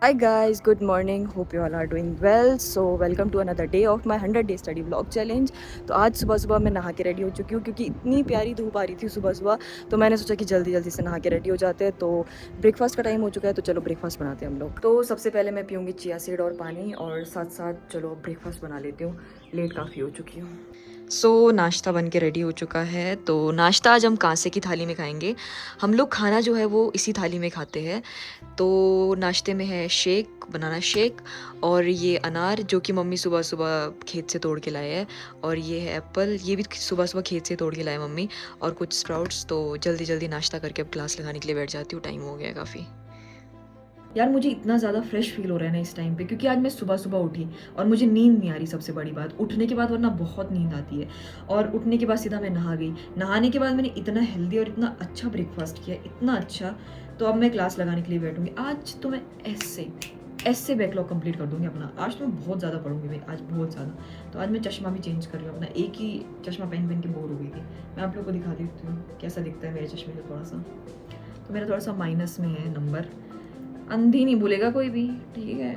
Hi guys, good morning. Hope you all are doing well. So welcome to another day of my 100 day study vlog challenge. तो आज सुबह सुबह मैं नहा के रेडी हो चुकी हूँ क्योंकि इतनी प्यारी धूप आ रही थी सुबह सुबह, तो मैंने सोचा कि जल्दी जल्दी से नहा के रेडी हो जाते हैं। तो ब्रेकफास्ट का टाइम हो चुका है, तो चलो ब्रेकफास्ट बनाते हैं हम लोग। तो सबसे पहले मैं पीऊँगी चिया सीड और पानी, और साथ साथ चलो ब्रेकफास्ट बना लेती हूँ, लेट काफ़ी हो चुकी हूँ। नाश्ता बन के रेडी हो चुका है। तो नाश्ता आज हम कांसे की थाली में खाएंगे। हम लोग खाना जो है वो इसी थाली में खाते हैं। तो नाश्ते में है शेक, बनाना शेक, और ये अनार जो कि मम्मी सुबह सुबह खेत से तोड़ के लाए हैं, और ये है एप्पल, ये भी सुबह सुबह खेत से तोड़ के लाए मम्मी, और कुछ स्प्राउट्स। तो जल्दी जल्दी नाश्ता करके अब क्लास लगाने के लिए बैठ जाती हूँ, टाइम हो गया है काफ़ी। यार मुझे इतना ज़्यादा फ्रेश फील हो रहा है ना इस टाइम पे, क्योंकि आज मैं सुबह सुबह उठी और मुझे नींद नहीं आ रही। सबसे बड़ी बात, उठने के बाद वरना बहुत नींद आती है, और उठने के बाद सीधा मैं नहा गई। नहाने के बाद मैंने इतना हेल्दी और इतना अच्छा ब्रेकफास्ट किया, इतना अच्छा। तो अब मैं क्लास लगाने के लिए बैठूंगी। आज तो मैं ऐसे ऐसे बैकलॉग कंप्लीट कर दूंगी अपना। आज तो मैं बहुत ज़्यादा पढ़ूंगी भाई, आज बहुत ज़्यादा। तो आज मैं चश्मा भी चेंज कर रही हूँ अपना, एक ही चश्मा पहन पहन के बोर हो गई थी। मैं आप लोग को दिखा देती हूँ कैसा दिखता है मेरे चश्मे से थोड़ा सा। तो मेरा थोड़ा सा माइनस में है नंबर, अंधी नहीं बोलेगा कोई भी, ठीक है।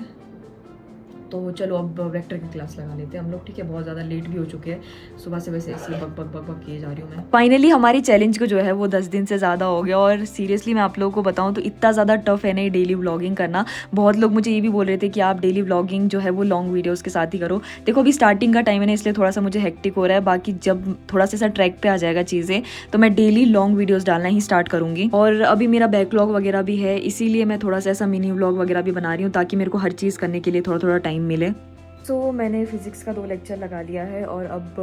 तो चलो अब वेक्टर की क्लास लगा लेते हैं हम लोग, ठीक है। बहुत ज़्यादा लेट भी हो चुके हैं सुबह से, वैसे इसलिए बक बक बक बक किए जा रही हूँ मैं। फाइनली हमारी चैलेंज को जो है वो 10 दिन से ज़्यादा हो गया, और सीरियसली मैं आप लोगों को बताऊँ तो इतना ज़्यादा टफ है नहीं डेली व्लॉगिंग करना। बहुत लोग मुझे ये भी बोल रहे थे कि आप डेली व्लॉगिंग जो है वो लॉन्ग वीडियोज़ के साथ ही करो। देखो अभी स्टार्टिंग का टाइम है ना, इसलिए थोड़ा सा मुझे हेक्टिक हो रहा है। बाकी जब थोड़ा सा ट्रैक पे आ जाएगा चीज़ें, तो मैं डेली लॉन्ग वीडियोज़ डालना ही स्टार्ट करूँगी। और अभी मेरा बैकलॉग वगैरह भी है, इसीलिए मैं थोड़ा सा ऐसा मिनी व्लॉग वगैरह भी बना रही हूँ, ताकि मेरे को हर चीज़ करने के लिए थोड़ा थोड़ा टाइम मिले। मैंने फिज़िक्स का 2 लेक्चर लगा लिया है, और अब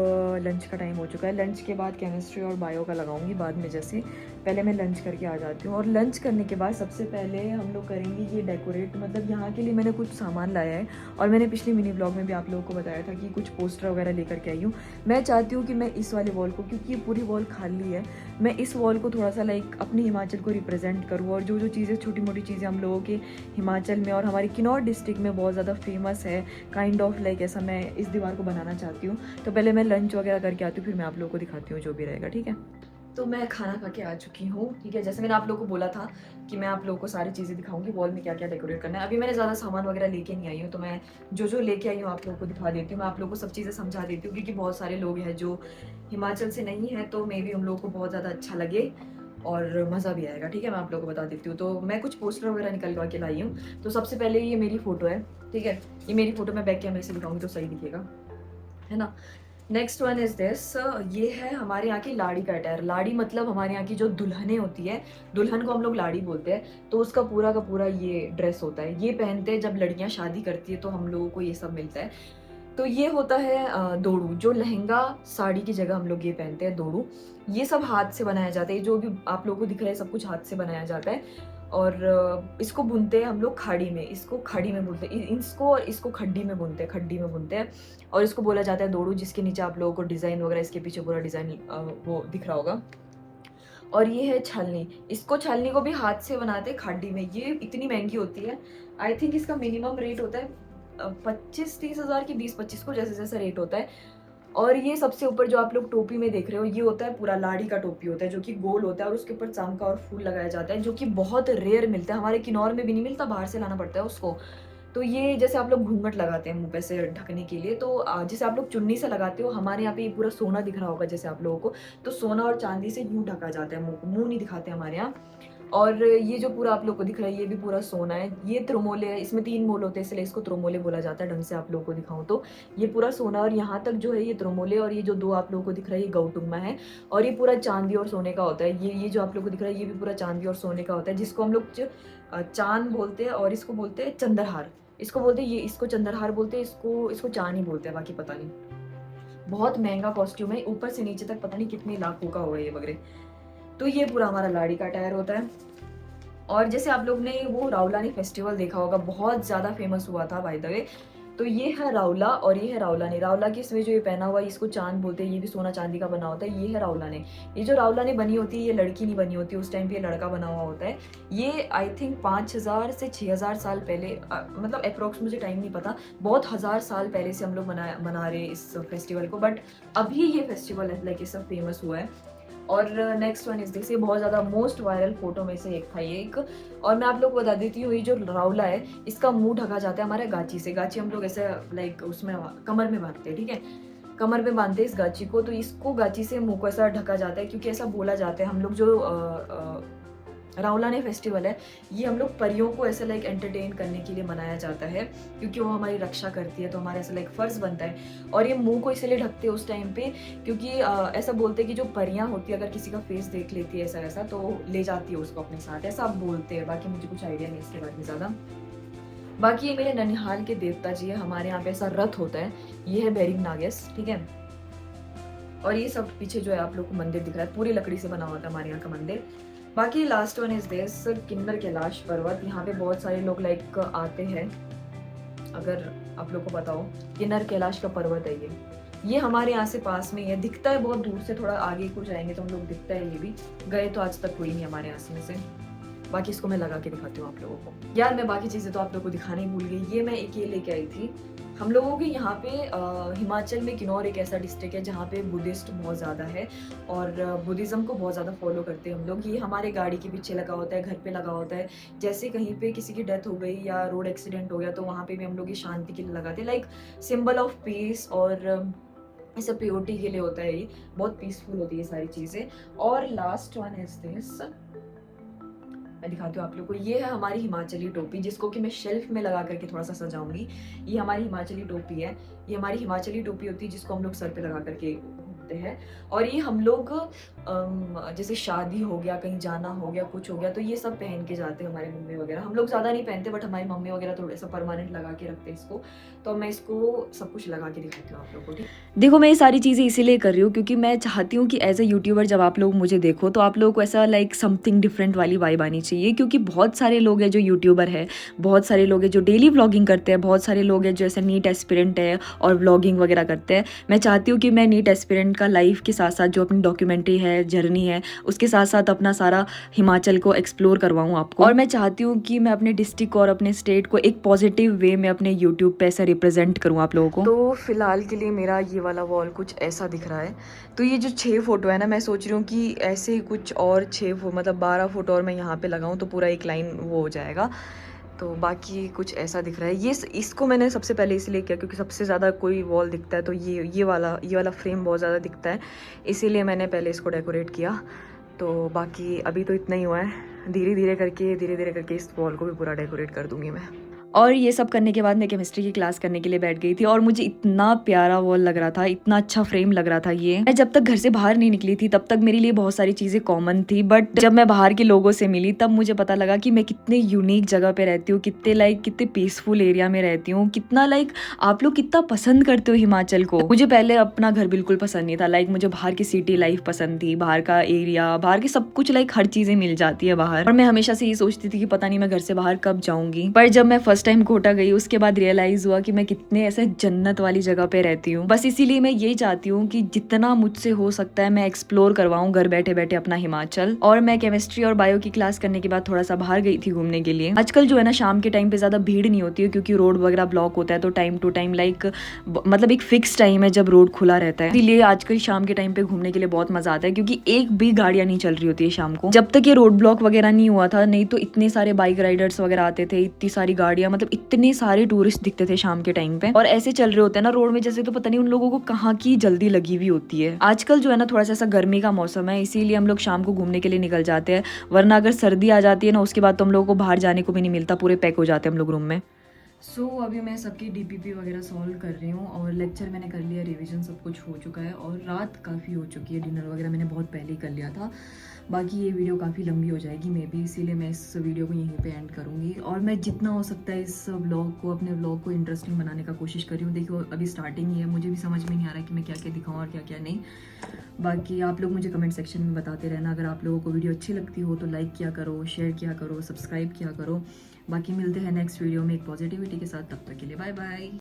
लंच का टाइम हो चुका है। लंच के बाद केमिस्ट्री और बायो का लगाऊंगी बाद में, जैसे पहले मैं लंच करके आ जाती हूँ। और लंच करने के बाद सबसे पहले हम लोग करेंगे ये डेकोरेट, मतलब यहाँ के लिए मैंने कुछ सामान लाया है, और मैंने पिछले मिनी ब्लॉग में भी आप लोगों को बताया था कि कुछ पोस्टर वगैरह लेकर के आई हूँ। मैं चाहती हूँ कि मैं इस वाले वॉल को, क्योंकि ये पूरी वॉल खाली है, मैं इस वॉल को थोड़ा सा लाइक अपने हिमाचल को रिप्रेजेंट करूँ, और जो जो चीज़ें छोटी मोटी चीज़ें हम लोगों के हिमाचल में और हमारी किन्नौर डिस्ट्रिक्ट में बहुत ज़्यादा फेमस है, काइंड ऑफ लाइक ऐसा मैं इस दीवार को बनाना चाहती हूँ। तो पहले मैं लंच वगैरह करके आती हूँ, फिर मैं आप लोगों को दिखाती हूँ जो भी रहेगा, ठीक है। तो मैं खाना खा के आ चुकी हूँ, ठीक है। जैसे मैंने आप लोगों को बोला था कि मैं आप लोगों को सारी चीज़ें दिखाऊंगी, वॉल में क्या क्या डेकोरेट करना है। अभी मैंने ज़्यादा सामान वगैरह लेके नहीं आई हूँ, तो मैं जो जो लेके आई हूँ आप लोगों को दिखा देती हूँ। मैं आप लोगों को सब चीज़ें समझा देती हूँ, क्योंकि बहुत सारे लोग हैं जो हिमाचल से नहीं है, तो मे भी उन लोगों को बहुत ज़्यादा अच्छा लगे और मज़ा भी आएगा, ठीक है। मैं आप लोगों को बता देती हूँ। तो मैं कुछ पोस्टर वगैरह निकलवा के लाई हूँ। तो सबसे पहले ये मेरी फ़ोटो है, ठीक है। ये मेरी फ़ोटो मैं बैक कैमरे से दिखाऊंगी तो सही दिखेगा, है ना। नेक्स्ट वन इज दिस, ये है हमारे यहाँ की लाड़ी का अटायर। लाड़ी मतलब हमारे यहाँ की जो दुल्हनें होती है, दुल्हन को हम लोग लाड़ी बोलते हैं। तो उसका पूरा का पूरा ये ड्रेस होता है, ये पहनते हैं जब लड़कियाँ शादी करती है, तो हम लोगों को ये सब मिलता है। तो ये होता है दोड़ू, जो लहंगा साड़ी की जगह हम लोग ये पहनते हैं, दोड़ू। ये सब हाथ से बनाया जाता है, जो भी आप लोगों को दिख रहा है सब कुछ हाथ से बनाया जाता है। और इसको बुनते हैं हम लोग खाड़ी में, इसको खाड़ी में बुनते हैं, इसको और इसको खड्डी में बुनते हैं, खड्डी में बुनते हैं। और इसको बोला जाता है दोड़ू, जिसके नीचे आप लोगों को डिज़ाइन वगैरह, इसके पीछे पूरा डिज़ाइन वो दिख रहा होगा। और ये है छलनी, इसको छलनी को भी हाथ से बनाते हैं खाड़ी में। ये इतनी महंगी होती है, आई थिंक इसका मिनिमम रेट होता है 25-30 हज़ार की, 20-25 को, जैसे जैसा रेट होता है। और ये सबसे ऊपर जो आप लोग टोपी में देख रहे हो, ये होता है पूरा लाड़ी का टोपी होता है, जो कि गोल होता है, और उसके ऊपर चांद और फूल लगाया जाता है, जो कि बहुत रेयर मिलता है। हमारे किन्नौर में भी नहीं मिलता, बाहर से लाना पड़ता है उसको। तो ये जैसे आप लोग घूंघट लगाते हैं मुंह पे से ढकने के लिए, तो जैसे आप लोग चुन्नी से लगाते हो, हमारे यहाँ पे ये पूरा सोना दिख रहा होगा जैसे आप लोगों को। तो सोना और चांदी से यूं ढका जाता है, मुंह नहीं दिखाते हमारे यहाँ। और ये जो पूरा आप लोग को दिख रहा है, ये भी पूरा सोना है। ये त्रिमोले है, इसमें 3 मोल होते हैं, इसलिए इसको त्रिमोले बोला जाता है। ढंग से आप लोगों को दिखाऊं तो ये पूरा सोना, और यहाँ तक जो है ये त्रिमोले, और ये जो 2 आप लोगों को दिख रहा है ये गौटुम्मा है। और ये पूरा चांदी और सोने का होता है। ये जो आप लोग को दिख रहा है ये भी पूरा चांदी और सोने का होता है, जिसको हम लोग चांद बोलते हैं, और इसको बोलते हैं चंद्रहार। इसको बोलते हैं, ये इसको चंद्रहार बोलते हैं, इसको इसको चांद ही बोलते हैं, बाकी पता नहीं। बहुत महंगा कॉस्ट्यूम है, ऊपर से नीचे तक पता नहीं कितने लाखों का होगा ये वगैरह। तो ये पूरा हमारा लाड़ी का टायर होता है। और जैसे आप लोग ने वो रावलानी फेस्टिवल देखा होगा, बहुत ज़्यादा फेमस हुआ था बाय द वे। तो ये है रावला, और ये है रावलानी। रावला की इसमें जो ये पहना हुआ है, इसको चांद बोलते हैं, ये भी सोना चांदी का बना होता है। ये है रावलानी। ये जो रावलानी बनी होती है, ये लड़की नहीं बनी होती, उस टाइम पे ये लड़का बना हुआ होता है। ये आई थिंक 5000 से 6000 साल पहले, मतलब अप्रोक्स मुझे टाइम नहीं पता, बहुत हज़ार साल पहले से हम लोग मना रहे इस फेस्टिवल को। बट अभी ये फेस्टिवल है लाइक ये सब फेमस हुआ है। और नेक्स्ट वन इज दिस, ये बहुत ज़्यादा मोस्ट वायरल फोटो में से एक था ये एक। और मैं आप लोग को बता देती हूँ, ये जो रावला है इसका मुंह ढका जाता है हमारे गाची से। गाची हम लोग ऐसे लाइक उसमें कमर में बांधते हैं, ठीक है, कमर में बांधते हैं इस गाची को। तो इसको गाची से मुंह को ऐसा ढका जाता है, क्योंकि ऐसा बोला जाता है हम लोग जो रावलाने फेस्टिवल है, ये हम लोग परियों को ऐसे लाइक एंटरटेन करने के लिए मनाया जाता है, क्योंकि वो हमारी रक्षा करती है। तो हमारा ऐसा लाइक फर्ज बनता है। और ये मुंह को इसलिए ढकते हैं उस टाइम पे, क्योंकि ऐसा बोलते हैं कि जो परियां होती है अगर किसी का फेस देख लेती है ऐसा ऐसा, तो ले जाती है उसको अपने साथ, ऐसा आप बोलते हैं। बाकी मुझे कुछ आइडिया नहीं इसके बारे में ज़्यादा। बाकी ये मेरे ननिहाल के देवता जी है, हमारे यहाँ पे ऐसा रथ होता है, ये है बैरिंग नागेस, ठीक है। और ये सब पीछे जो है आप लोग को मंदिर दिख रहा है, पूरी लकड़ी से बना हुआ था हमारे यहाँ का मंदिर। बाकी लास्ट वन इज दिस, किन्नर कैलाश पर्वत। यहाँ पे बहुत सारे लोग लाइक आते हैं, अगर आप लोग को पता हो, किन्नर कैलाश का पर्वत है ये हमारे यहाँ से पास में ही है, दिखता है बहुत दूर से, थोड़ा आगे को जाएंगे तो हम लोग दिखता है। ये भी गए तो आज तक कोई नहीं हमारे यहाँ से। बाकी इसको मैं लगा के दिखाती हूँ आप लोगों को। यार मैं बाकी चीज़ें तो आप लोगों को दिखाना ही भूल गई। ये मैं एक ये लेके आई थी। हम लोगों के यहाँ पे हिमाचल में किन्नौर एक ऐसा डिस्ट्रिक्ट है जहाँ पे बुद्धिस्ट बहुत ज़्यादा है और बुद्धिज़्म को बहुत ज़्यादा फॉलो करते हैं हम लोग। ये हमारे गाड़ी के पीछे लगा होता है, घर पे लगा होता है। जैसे कहीं पे किसी की डेथ हो गई या रोड एक्सीडेंट हो गया तो वहाँ पे भी हम लोग ये शांति के लिए लगाते हैं, लाइक सिंबल ऑफ पीस। और ऐसा प्योरिटी के लिए होता है, ये बहुत पीसफुल होती है सारी चीज़ें। और लास्ट वन इज दिस, मैं दिखाती हूँ आप लोग को। ये है हमारी हिमाचली टोपी, जिसको कि मैं शेल्फ में लगा करके थोड़ा सा सजाऊंगी। ये हमारी हिमाचली टोपी है। ये हमारी हिमाचली टोपी होती है जिसको हम लोग सर पे लगा करके घूमते हैं। और ये हम लोग जैसे शादी हो गया, कहीं जाना हो गया, कुछ हो गया, तो ये सब पहन के जाते हैं हमारे मम्मी वगैरह। हम लोग ज़्यादा नहीं पहनते, बट हमारी मम्मी वगैरह थोड़ा सा परमानेंट लगा के रखते हैं इसको। तो मैं इसको सब कुछ लगा के दिखाती हूँ आप लोग को, ठीक। देखो मैं ये सारी चीज़ें इसीलिए कर रही हूँ क्योंकि मैं चाहती हूँ कि एज अ यूट्यूबर जब आप लोग मुझे देखो तो आप लोगों को ऐसा लाइक समथिंग डिफरेंट वाली वाइब आनी चाहिए। क्योंकि बहुत सारे लोग हैं जो यूट्यूबर है, बहुत सारे लोग हैं जो डेली व्लॉगिंग करते हैं, बहुत सारे लोग हैं जो ऐसे नीट एस्पिरेंट है और व्लॉगिंग वगैरह करते हैं। मैं चाहती हूँ कि मैं नीट एस्पिरेंट का लाइफ के साथ साथ जो अपनी डॉक्यूमेंट्री है, जर्नी है, उसके साथ साथ अपना सारा हिमाचल को एक्सप्लोर करवाऊँ आपको। और मैं चाहती हूँ कि मैं अपने डिस्ट्रिक्ट और अपने स्टेट को एक पॉजिटिव वे में अपने यूट्यूब पे ऐसा रिप्रेजेंट करूँ आप लोगों को। तो फिलहाल के लिए मेरा ये वाला वॉल कुछ ऐसा दिख रहा है। तो ये जो 6 फोटो है ना, मैं सोच रही हूँ कि ऐसे कुछ और 6 मतलब 12 फोटो और मैं यहाँ पे लगाऊँ तो पूरा एक लाइन वो हो जाएगा। तो बाकी कुछ ऐसा दिख रहा है। ये इसको मैंने सबसे पहले इसलिए किया क्योंकि सबसे ज़्यादा कोई वॉल दिखता है तो ये वाला फ्रेम बहुत ज़्यादा दिखता है, इसीलिए मैंने पहले इसको डेकोरेट किया। तो बाकी अभी तो इतना ही हुआ है, धीरे धीरे करके इस वॉल को भी पूरा डेकोरेट कर दूंगी मैं। और ये सब करने के बाद मैं केमिस्ट्री की क्लास करने के लिए बैठ गई थी और मुझे इतना प्यारा वॉल लग रहा था, इतना अच्छा फ्रेम लग रहा था। ये मैं जब तक घर से बाहर नहीं निकली थी तब तक मेरे लिए बहुत सारी चीज़ें कॉमन थी, बट जब मैं बाहर के लोगों से मिली तब मुझे पता लगा कि मैं कितने यूनिक जगह पे रहती हूँ, कितने पीसफुल एरिया में रहती हूँ, कितना आप लोग कितना पसंद करते हो हिमाचल को। मुझे पहले अपना घर बिल्कुल पसंद नहीं था, मुझे बाहर की सिटी लाइफ पसंद थी, बाहर का एरिया, बाहर के सब कुछ हर चीज़ें मिल जाती है बाहर। और मैं हमेशा से ये सोचती थी कि पता नहीं मैं घर से बाहर कब जाऊंगी। पर जब मैं फर्स्ट टाइम कोटा गई उसके बाद रियलाइज हुआ कि मैं कितने ऐसे जन्नत वाली जगह पे रहती हूँ। बस इसीलिए मैं यही चाहती हूँ कि जितना मुझसे हो सकता है मैं एक्सप्लोर करवाऊँ घर बैठे बैठे अपना हिमाचल। और मैं केमिस्ट्री और बायो की क्लास करने के बाद थोड़ा सा बाहर गई थी घूमने के लिए। आजकल जो है ना शाम के टाइम पे ज्यादा भीड़ नहीं होती है क्योंकि रोड वगैरह ब्लॉक होता है, तो टाइम टू टाइम मतलब एक फिक्स टाइम है जब रोड खुला रहता है, इसलिए आजकल शाम के टाइम पे घूमने के लिए बहुत मजा आता है क्योंकि एक भी गाड़ियां नहीं चल रही होती है शाम को। जब तक ये रोड ब्लॉक वगैरह नहीं हुआ था, नहीं तो इतने सारे बाइक राइडर्स वगैरह आते थे, इतनी सारी गाड़ियां, मतलब इतने सारे टूरिस्ट दिखते थे शाम के टाइम पे। और ऐसे चल रहे होते हैं ना रोड में जैसे, तो पता नहीं उन लोगों को कहाँ की जल्दी लगी हुई होती है। आजकल जो है ना थोड़ा सा ऐसा गर्मी का मौसम है, इसीलिए हम लोग शाम को घूमने के लिए निकल जाते हैं, वरना अगर सर्दी आ जाती है ना उसके बाद तो हम लोगों को बाहर जाने को भी नहीं मिलता, पूरे पैक हो जाते हैं हम लोग रूम में। अभी मैं सबकी डीपीपी वगैरह सॉल्व कर रही हूँ और लेक्चर मैंने कर लिया, रिवीजन सब कुछ हो चुका है और रात काफ़ी हो चुकी है, डिनर वगैरह मैंने बहुत पहले ही कर लिया था। बाकी ये वीडियो काफ़ी लंबी हो जाएगी मे बी, इसीलिए मैं इस वीडियो को यहीं पे एंड करूँगी। और मैं जितना हो सकता है इस अपने व्लॉग को इंटरेस्टिंग बनाने का कोशिश कर रही हूँ। देखो अभी स्टार्टिंग ही है, मुझे भी समझ में नहीं आ रहा है कि मैं क्या क्या दिखाऊँ और क्या क्या नहीं। बाकी आप लोग मुझे कमेंट सेक्शन में बताते रहना। अगर आप लोगों को वीडियो अच्छी लगती हो तो लाइक किया करो, शेयर किया करो, सब्सक्राइब किया करो। बाकी मिलते हैं नेक्स्ट वीडियो में एक पॉजिटिविटी के साथ, तब तक के लिए बाय बाय।